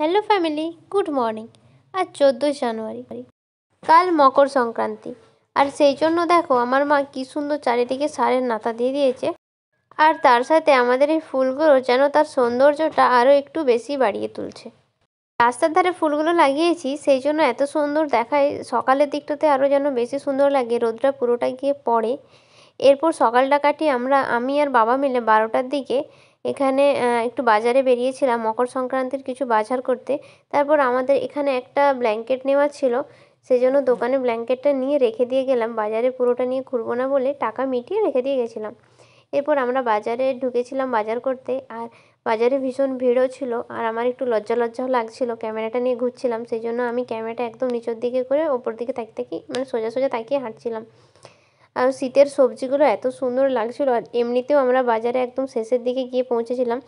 Hello family, good morning. আজ 14 জানুয়ারি, কাল মকর সংক্রান্তি। আর সেই জন্য দেখো আমার মা কি সুন্দর চারিদিকে সারের নাতা দিয়ে দিয়েছে। আর তার সাথে আমাদের এই ফুলগুলো যেন তার সৌন্দর্যটা আরও একটু বেশি বাড়িয়ে তুলছে। রাস্তার ধারে ফুলগুলো লাগিয়েছি, সেই জন্য এত সুন্দর দেখায়। সকালের দিকটাতে আরও যেন বেশি সুন্দর লাগে, রোদটা পুরোটা গিয়ে পড়ে। এরপর সকালটা কাটিয়ে আমি আর বাবা মিলে 12টার দিকে এখানে একটু বাজারে বেরিয়েছিলাম মকর সংক্রান্তির কিছু বাজার করতে। তারপর আমাদের এখানে একটা ব্ল্যাঙ্কেট নেওয়ার ছিল, সেই জন্য দোকানে ব্ল্যাঙ্কেটটা নিয়ে রেখে দিয়ে গেলাম। বাজারে পুরোটা নিয়ে ঘুরবো না বলে টাকা মিটিয়ে রেখে দিয়ে গেছিলাম। এরপর আমরা বাজারে ঢুকেছিলাম বাজার করতে। আর বাজারে ভীষণ ভিড়ও ছিল, আর আমার একটু লজ্জাও লাগছিল, ক্যামেরাটা নিয়ে ঘুরছিলাম। সেই জন্য আমি ক্যামেরাটা একদম নিচের দিকে করে ওপর দিকে তাকিয়ে মানে সোজা তাকিয়ে হাঁটছিলাম। আর শীতের সবজিগুলো এত সুন্দর লাগছিল। আর এমনিতেও আমরা বাজারে একদম শেষের দিকে গিয়ে পৌঁছেছিলাম,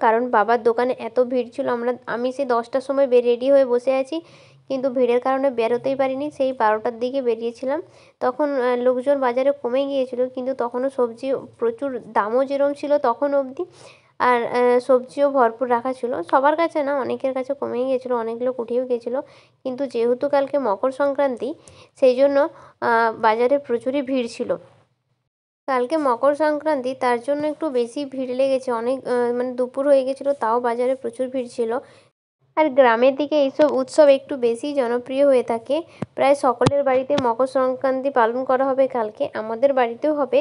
কারণ বাবার দোকানে এত ভিড় ছিল। আমি সেই 10টার সময় রেডি হয়ে বসে আছি, কিন্তু ভিড়ের কারণে বেরোতেই পারিনি। সেই 12টার দিকে বেরিয়েছিলাম, তখন লোকজন বাজারে কমে গিয়েছিল, কিন্তু তখনও সবজি প্রচুর দামও যেরকম ছিল তখন অবধি। আর সবজিও ভরপুর রাখা ছিল, সবার কাছে না, অনেকের কাছে কমেই গিয়েছিলো, অনেক লোক উঠেও গিয়েছিলো। কিন্তু যেহেতু কালকে মকর সংক্রান্তি, সেই জন্য বাজারে প্রচুরই ভিড় ছিল। কালকে মকর সংক্রান্তি, তার জন্য একটু বেশি ভিড় লেগেছে। অনেক মানে দুপুর হয়ে গেছিলো, তাও বাজারে প্রচুর ভিড় ছিল। আর গ্রামের দিকে এইসব উৎসব একটু বেশি জনপ্রিয় হয়ে থাকে। প্রায় সকলের বাড়িতে মকর সংক্রান্তি পালন করা হবে কালকে, আমাদের বাড়িতেও হবে।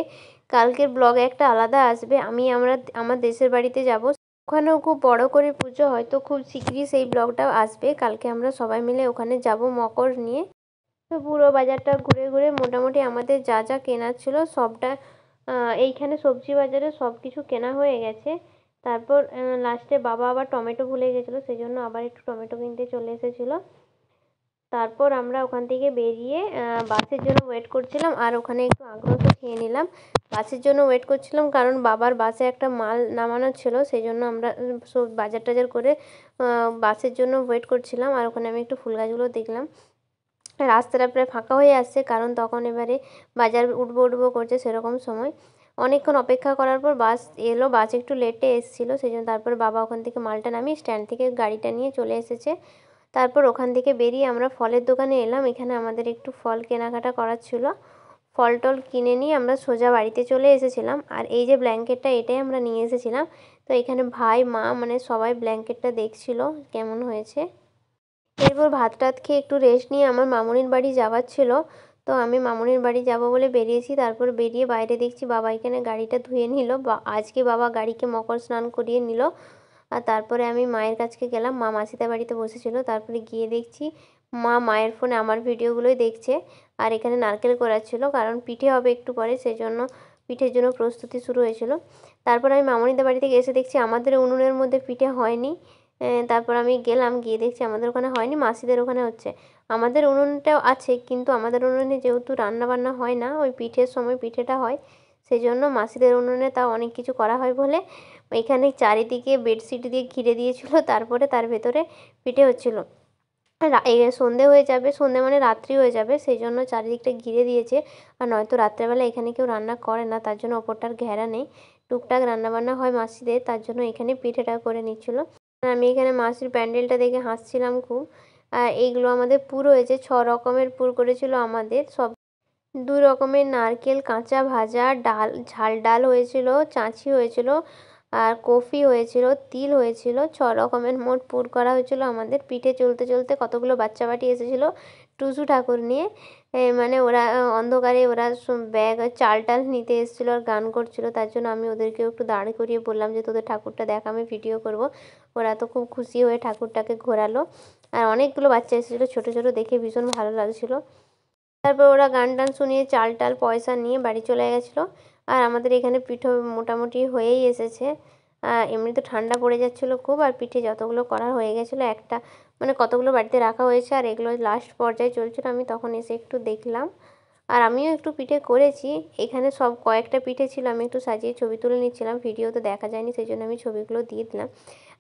কালকের ব্লগে একটা আলাদা আসবে, আমরা আমার দেশের বাড়িতে যাব, ওখানেও খুব বড় করে পুজো হয়। তো খুব শীঘ্রই সেই ব্লগটাও আসবে। কালকে আমরা সবাই মিলে ওখানে যাব মকর নিয়ে। তো পুরো বাজারটা ঘুরে ঘুরে মোটামুটি আমাদের যা যা কেনার ছিল সবটা এইখানে সবজি বাজারে সব কিছু কেনা হয়ে গেছে। তারপর লাস্টে বাবা আবার টমেটো ভুলে গেছিলো, সেই জন্য আবার একটু টমেটো কিনতে চলে এসেছিলো। তারপর আমরা ওখান থেকে বেরিয়ে বাসের জন্য ওয়েট করছিলাম, আর ওখানে একটু আগ্রহ খেয়ে নিলাম। বাসের জন্য ওয়েট করছিলাম কারণ বাবার বাসে একটা মাল নামানোর ছিল, সেই জন্য আমরা সব বাজার টাজার করে বাসের জন্য ওয়েট করছিলাম। আর ওখানে আমি একটু ফুল গাছগুলো দেখলাম। রাস্তাটা প্রায় ফাঁকা হয়ে আসছে, কারণ তখন এবারে বাজার উঠবো করছে সেরকম সময়। অনেকক্ষণ অপেক্ষা করার পর বাস এলো, বাস একটু লেটে এসেছিলো, সেই জন্য তারপর বাবা ওখান থেকে মালটা নামিয়ে স্ট্যান্ড থেকে গাড়িটা নিয়ে চলে এসেছে। তারপর ওখান থেকে বেরিয়ে আমরা ফলের দোকানে এলাম। এখানে আমাদের একটু ফল কেনাকাটা করার ছিল, ফল টল কিনে নিয়ে আমরা সোজা বাড়িতে চলে এসেছিলাম। আর এই যে ব্ল্যাঙ্কেটটা, এটাই আমরা নিয়ে এসেছিলাম। তো এখানে ভাই মা মানে সবাই ব্ল্যাঙ্কেটটা দেখছিল কেমন হয়েছে। এরপর ভাত টাত খেয়ে একটু রেস্ট নিয়ে আমার মামুনির বাড়ি যাওয়ার ছিল, তো আমি মামুনির বাড়ি যাব বলে বেরিয়েছি। তারপর বেরিয়ে বাইরে দেখছি বাবা এখানে গাড়িটা ধুয়ে নিল, আজকে বাবা গাড়িকে মকর স্নান করিয়ে নিল। আর তারপরে আমি মায়ের কাছকে গেলাম, মা মাসিদের বাড়িতে বসেছিল। তারপরে গিয়ে দেখছি মায়ের ফোনে আমার ভিডিওগুলোই দেখছে। আর এখানে নারকেল কোড়াচ্ছিল, কারণ পিঠে হবে একটু পরে, সেই জন্য পিঠের জন্য প্রস্তুতি শুরু হয়েছিল। তারপর আমি মামুনিদের বাড়ি থেকে এসে দেখছি আমাদের উনুনের মধ্যে পিঠে হয়নি। তারপর আমি গেলাম, গিয়ে দেখছি আমাদের ওখানে হয়নি, মাসিদের ওখানে হচ্ছে। আমাদের উনুনটাও আছে, কিন্তু আমাদের উনুনে যেহেতু রান্না বান্না হয় না, ওই পিঠের সময় পিঠেটা হয়, সেই জন্য মাসিদের উনুনে তাও অনেক কিছু করা হয় বলে এখানে চারিদিকে বেডশিট দিয়ে ঘিরে দিয়েছিল। তারপরে তার ভেতরে পিঠে হচ্ছিল। সন্ধে হয়ে যাবে, সন্ধে মানে রাত্রি হয়ে যাবে, সেই জন্য চারিদিকটা ঘিরে দিয়েছে। আর নয়তো রাত্রেবেলা এখানে কেউ রান্না করে না, তার জন্য ওপরটার ঘেরা নেই। টুকটাক রান্নাবান্না হয় মাসিদের, তার জন্য এখানে পিঠেটা করে নিচ্ছিল। আমি এখানে মাসির প্যান্ডেলটা দেখে হাসছিলাম খুব। এইগুলো আমাদের পুর হয়েছে, 6 রকমের পুর করেছিল আমাদের। সব 2 রকমের নারকেল কাঁচা ভাজা, ডাল ঝাল ডাল হয়েছিল, চাঁছি হয়েছিল, আর কফি হয়েছিল, তিল হয়েছিল। 6 রকমের মোট পুর করা হয়েছিল আমাদের। পিঠে চলতে চলতে কতগুলো বাচ্চা বাটি এসেছিলো টুসু ঠাকুর নিয়ে। মানে ওরা অন্ধকারে ওরা ব্যাগ চাল টাল নিতে এসেছিলো আর গান করছিল, তার জন্য আমি ওদেরকেও একটু দাঁড় করিয়ে বললাম যে তোদের ঠাকুরটা দেখ, আমি ভিডিও করব। ওরা তো খুব খুশি হয়ে ঠাকুরটাকে ঘোরালো। আর অনেকগুলো বাচ্চা এসেছিলো ছোটো ছোটো, দেখে ভীষণ ভালো লাগছিলো। তারপর ওরা গান টান শুনিয়ে চাল টাল পয়সা নিয়ে বাড়ি চলে গেছিলো। আর আমাদের এখানে পিঠে মোটামুটি হয়েই এসেছে। এমনি তো ঠান্ডা পড়ে যাচ্ছিলো খুব, আর পিঠে যতগুলো করা হয়ে গেছিলো একটা মানে কতগুলো বাড়িতে রাখা হয়েছে, আর এগুলো লাস্ট পর্যায়ে চলছিল। আমি তখন এসে একটু দেখলাম, আর আমিও একটু পিঠে করেছি। এখানে সব কয়েকটা পিঠে ছিল, আমি একটু সাজিয়ে ছবি তুলে নিচ্ছিলাম, ভিডিও তো দেখা যায়নি, সেই জন্য আমি ছবিগুলো দিয়ে দিলাম।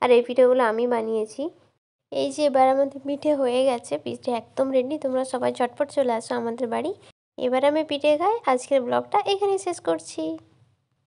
আর এই পিঠেগুলো আমি বানিয়েছি। এই যে এবার আমাদের পিঠে হয়ে গেছে, পিঠে একদম রেডি। তোমরা সবাই ঝটপট চলে আসো আমাদের বাড়ি। এবার আমি পিঠে খাই। আজকের ব্লগটা এখানেই শেষ করছি।